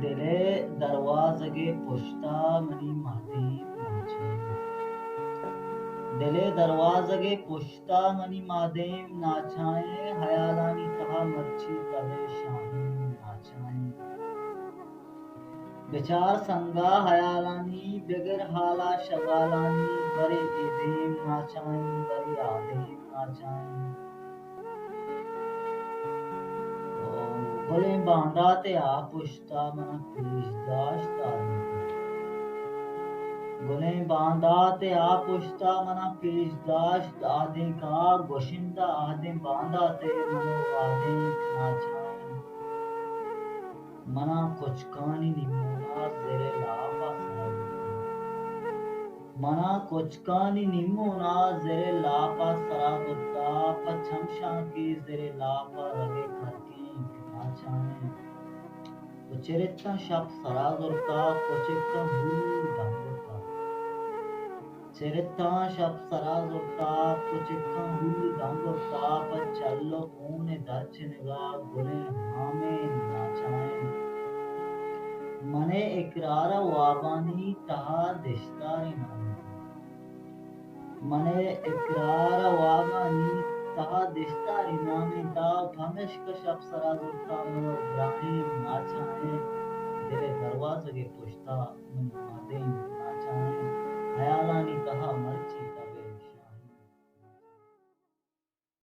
دلے دروازگے پشتا منی مادیم ناچائیں دلے دروازگے پشتا منی مادیم ناچائیں حیالانی تہا مرچی تبے شاہین ناچائیں بچار سنگا حیالانی بگر حالا شغالانی برے ایدیم ناچائیں برے آدیم ناچائیں گلیں باندھا تے آ پشتا منا پیش داشت آدم گلیں باندھا تے آ پشتا منا پیش داشت آدیں کا گوشندہ آدیں باندھا تے منو آدیں ناچائیں منا کچکانی نمونا زیر لاپا سرگتا منا کچکانی نمونا زیر لاپا سرگتا پچھمشاں کی زیر لاپا رگے کھرکیں ناچائیں کچرتا شب سرگتا کچکتا ہول دنگتا چرتا شب سرگتا کچکتا ہول دنگتا پچھلو کونے درچنگا گلیں ہامیں ناچائیں منے اقرار وابانی تہا دشتاری نامی منے اقرار وابانی تہا دشتاری نامی تا پھمشک شب سرا زرتا منو ابراہیم ناچائیں دلے دروازگے پشتا منی مادین ناچائیں خیالانی تہا مرچی